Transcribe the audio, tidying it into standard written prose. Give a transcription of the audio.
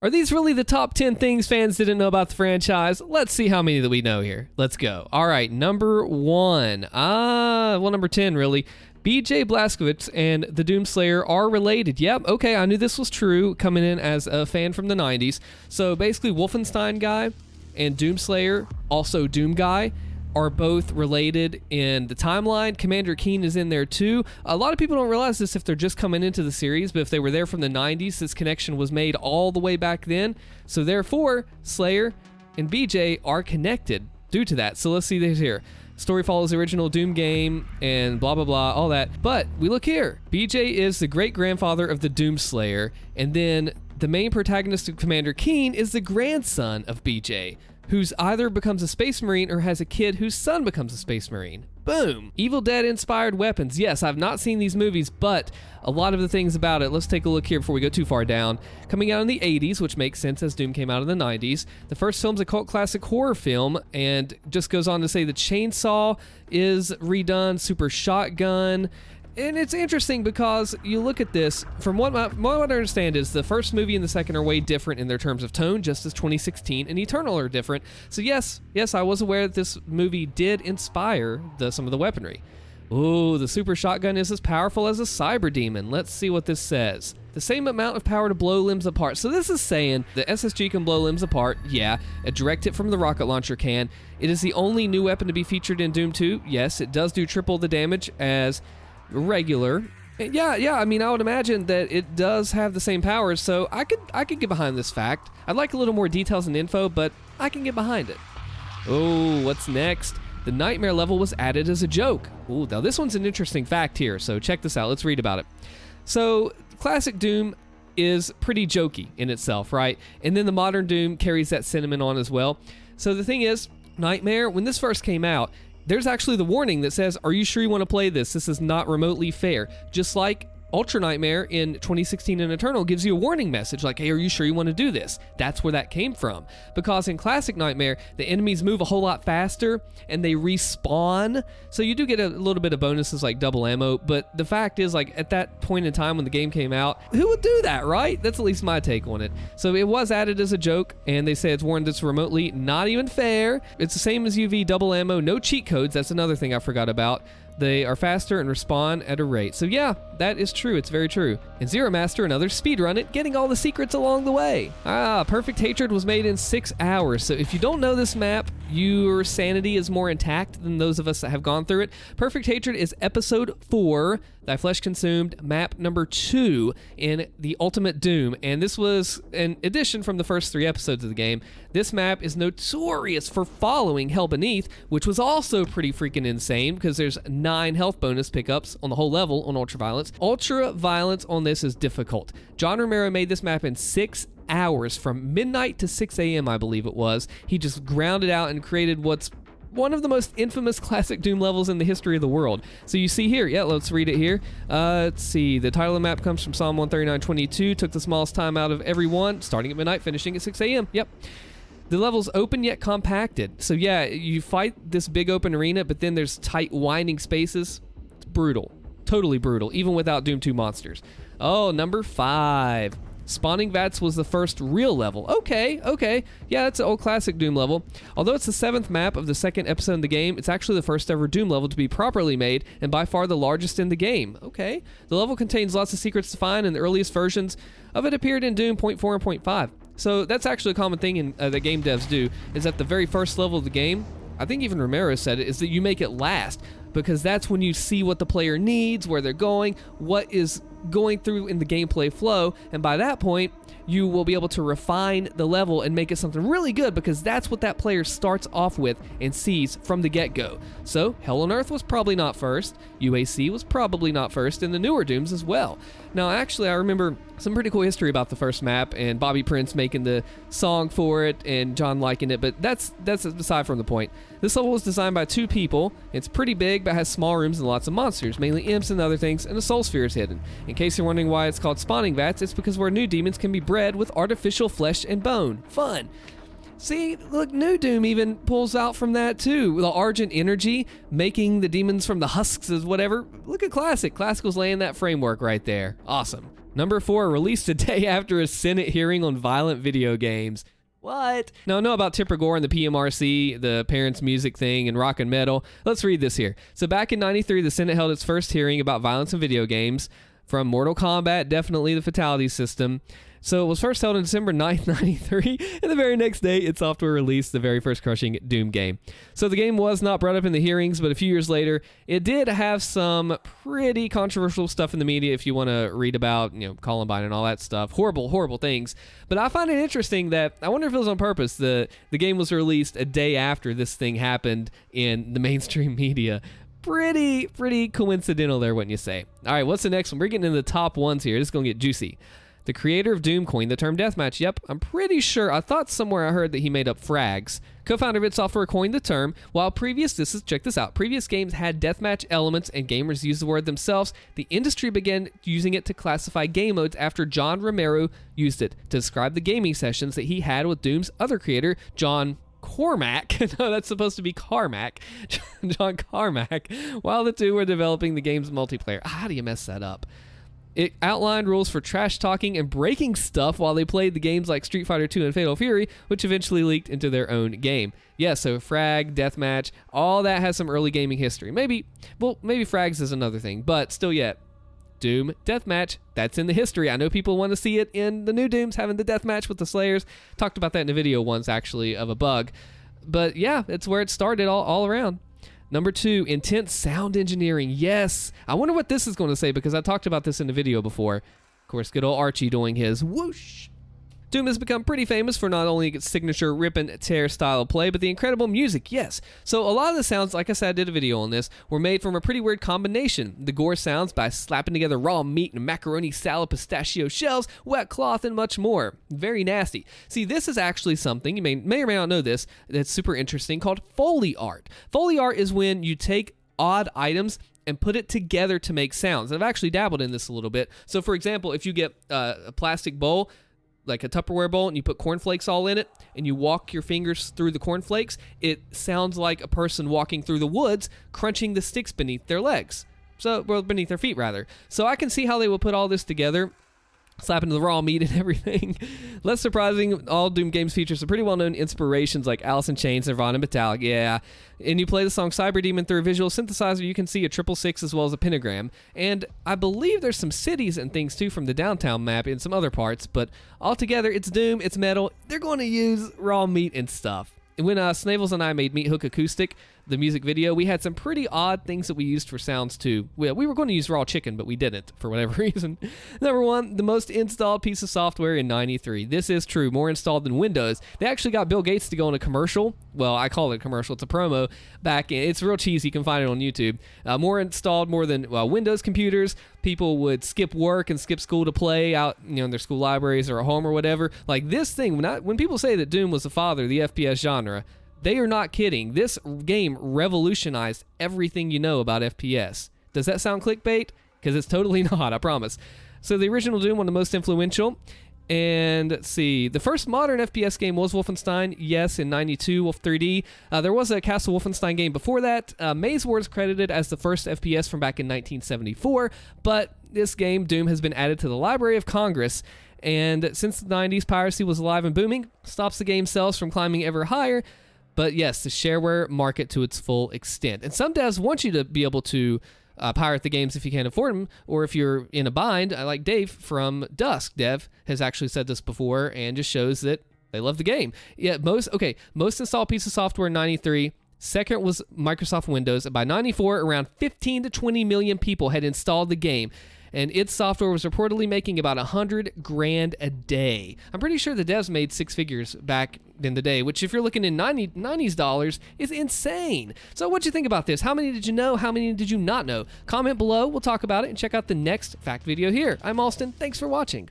Are these really the top 10 things fans didn't know about the franchise? Let's see how many that we know here. Let's go. All right, number 1. Number 10, really. BJ Blazkowicz and the Doomslayer are related. Yep, okay, I knew this was true coming in as a fan from the 90s. So basically, Wolfenstein guy and Doomslayer, also Doom guy, are both related in the timeline. Commander Keen is in there too. A lot of people don't realize this if they're just coming into the series, but if they were there from the 90s, this connection was made all the way back then. So therefore, Slayer and BJ are connected due to that. So let's see this here. Story follows the original Doom game and blah, blah, blah, all that. But we look here. BJ is the great-grandfather of the Doomslayer, and then the main protagonist of Commander Keen is the grandson of BJ, who's either becomes a space marine or has a kid whose son becomes a space marine. Boom. Evil Dead inspired weapons. Yes, I've not seen these movies, but a lot of the things about it, let's take a look here before we go too far down. Coming out in the 80s, which makes sense as Doom came out in the 90s. The first film's a cult classic horror film, and just goes on to say the chainsaw is redone, super shotgun. And it's interesting because you look at this, from what I understand is the first movie and the second are way different in their terms of tone, just as 2016 and Eternal are different. So yes, I was aware that this movie did inspire some of the weaponry. Ooh, the super shotgun is as powerful as a cyber demon. Let's see what this says. The same amount of power to blow limbs apart. So this is saying the SSG can blow limbs apart. Yeah, a direct hit from the rocket launcher can. It is the only new weapon to be featured in Doom 2. Yes, it does do triple the damage as regular. Yeah, I mean, I would imagine that it does have the same powers, so I could get behind this fact. I'd like a little more details and info, but I can get behind it. Oh, what's next? The Nightmare level was added as a joke. Ooh, now this one's an interesting fact here, so check this out. Let's read about it. So, classic Doom is pretty jokey in itself, right? And then the modern Doom carries that sentiment on as well. So the thing is, Nightmare, when this first came out, there's actually the warning that says, are you sure you want to play this? This is not remotely fair. Just like Ultra Nightmare in 2016 in Eternal gives you a warning message like, hey, are you sure you want to do this? That's where that came from. Because in Classic Nightmare, the enemies move a whole lot faster and they respawn. So you do get a little bit of bonuses like double ammo, but the fact is, like, at that point in time when the game came out, who would do that, right? That's at least my take on it. So it was added as a joke, and they say it's warned this remotely. Not even fair. It's the same as UV, double ammo, no cheat codes. That's another thing I forgot about. They are faster and respawn at a rate. So yeah, that is true. It's very true. And Zero Master and others speedrun it, getting all the secrets along the way. Perfect Hatred was made in 6 hours. So if you don't know this map, your sanity is more intact than those of us that have gone through it. Perfect Hatred is episode 4, Thy Flesh Consumed, map number 2 in the Ultimate Doom. And this was an addition from the first 3 episodes of the game. This map is notorious for following Hell Beneath, which was also pretty freaking insane because there's 9 health bonus pickups on the whole level on Ultraviolence. Ultraviolence on this is difficult. John Romero made this map in 6 hours from midnight to 6 a.m. I believe it was. He just ground it out and created what's one of the most infamous classic Doom levels in the history of the world. So you see here, yeah, let's read it here. Let's see, the title of the map comes from Psalm 139:22, took the smallest time out of every one, starting at midnight, finishing at 6 a.m. Yep. The level's open yet compacted. So yeah, you fight this big open arena, but then there's tight winding spaces. It's brutal. Totally brutal, even without Doom 2 monsters. Oh, number 5. Spawning Vats was the first real level. Okay. Yeah, that's an old classic Doom level. Although it's the 7th map of the 2nd episode in the game, it's actually the first ever Doom level to be properly made, and by far the largest in the game. Okay. The level contains lots of secrets to find, and the earliest versions of it appeared in Doom 0.4 and 0.5. So that's actually a common thing that game devs do, is that the very first level of the game, I think even Romero said it, is that you make it last, because that's when you see what the player needs, where they're going, what is going through in the gameplay flow, and by that point, you will be able to refine the level and make it something really good, because that's what that player starts off with and sees from the get-go. So, Hell on Earth was probably not first, UAC was probably not first, and the newer Dooms as well. Now, actually, I remember some pretty cool history about the first map, and Bobby Prince making the song for it, and John liking it, but that's aside from the point. This level was designed by 2 people. It's pretty big, but has small rooms and lots of monsters, mainly imps and other things, and a soul sphere is hidden. In case you're wondering why it's called Spawning Vats, it's because where new demons can be bred with artificial flesh and bone. Fun. See, look, New Doom even pulls out from that too. The Argent energy, making the demons from the husks as whatever. Look at Classic. Classic was laying that framework right there. Awesome. Number 4, released a day after a Senate hearing on violent video games. What? Now, I know about Tipper Gore and the PMRC, the Parents Music thing, and rock and metal. Let's read this here. So back in 93, the Senate held its first hearing about violence in video games. From Mortal Kombat, definitely the fatality system. So it was first held on December 9th, 93, and the very next day, id Software released the very first crushing Doom game. So the game was not brought up in the hearings, but a few years later, it did have some pretty controversial stuff in the media if you want to read about, Columbine and all that stuff. Horrible, horrible things. But I find it interesting that, I wonder if it was on purpose, the game was released a day after this thing happened in the mainstream media. Pretty coincidental there, wouldn't you say? All right, what's the next one? We're getting into the top ones here. This is going to get juicy. The creator of Doom coined the term deathmatch. Yep, I'm pretty sure. I thought somewhere I heard that he made up frags. Co-founder of id Software coined the term. While check this out. Previous games had deathmatch elements and gamers used the word themselves, the industry began using it to classify game modes after John Romero used it to describe the gaming sessions that he had with Doom's other creator, John Cormack. No, that's supposed to be Carmack. John Carmack. While the two were developing the game's multiplayer. How do you mess that up? It outlined rules for trash talking and breaking stuff while they played the games like Street Fighter II and Fatal Fury, which eventually leaked into their own game. Yeah, so frag, deathmatch, all that has some early gaming history. Maybe frags is another thing, but still yet. Doom deathmatch, that's in the history. I know people want to see it in the new Dooms, having the deathmatch with the Slayers. Talked about that in a video once, actually, of a bug. But yeah, it's where it started all around. Number 2, intense sound engineering. Yes. I wonder what this is going to say because I talked about this in the video before. Of course, good old Archie doing his whoosh. Doom has become pretty famous for not only its signature rip and tear style of play, but the incredible music, yes. So a lot of the sounds, like I said, I did a video on this, were made from a pretty weird combination. The gore sounds by slapping together raw meat and macaroni salad, pistachio shells, wet cloth, and much more. Very nasty. See, this is actually something, you may or may not know this, that's super interesting, called Foley art. Foley art is when you take odd items and put it together to make sounds. And I've actually dabbled in this a little bit. So for example, if you get a plastic bowl, like a Tupperware bowl, and you put cornflakes all in it, and you walk your fingers through the cornflakes, it sounds like a person walking through the woods, crunching the sticks beneath their legs. Beneath their feet, rather. So I can see how they will put all this together, slapping the raw meat and everything. Less surprising, all Doom games feature some pretty well-known inspirations like Alice in Chains, Nirvana, Metallic, yeah. And you play the song Cyber Demon through a visual synthesizer, you can see a 666 as well as a pentagram. And I believe there's some cities and things too from the downtown map in some other parts, but altogether it's Doom, it's metal, they're going to use raw meat and stuff. And when Snavels and I made Meat Hook Acoustic, the music video, we had some pretty odd things that we used for sounds too. We were going to use raw chicken, but we didn't for whatever reason. Number 1, the most installed piece of software in 93. This is true, more installed than Windows. They actually got Bill Gates to go on a commercial. Well, I call it a commercial. It's a promo back in. It's real cheesy. You can find it on YouTube. More installed more than Windows computers. People would skip work and skip school to play out, in their school libraries or at home or whatever. Like this thing, when people say that Doom was the father of the FPS genre, they are not kidding. This game revolutionized everything you know about FPS. Does that sound clickbait? Because it's totally not, I promise. So the original Doom, one of the most influential. And let's see, the first modern FPS game was Wolfenstein, yes, in 92, Wolf 3D. There was a Castle Wolfenstein game before that. Maze War is credited as the first FPS from back in 1974, but this game, Doom, has been added to the Library of Congress. And since the 90s, piracy was alive and booming, stops the game sales from climbing ever higher. But yes, the shareware market to its full extent. And some devs want you to be able to pirate the games if you can't afford them, or if you're in a bind. I like Dave from Dusk Dev has actually said this before, and just shows that they love the game. Yeah, most installed piece of software in 93. Second was Microsoft Windows. By 94, around 15 to 20 million people had installed the game. And id Software was reportedly making about $100,000 a day. I'm pretty sure the devs made 6 figures back in the day, which if you're looking in 90s dollars is insane. So what'd you think about this? How many did you know? How many did you not know? Comment below. We'll talk about it and check out the next fact video here. I'm Allstin. Thanks for watching.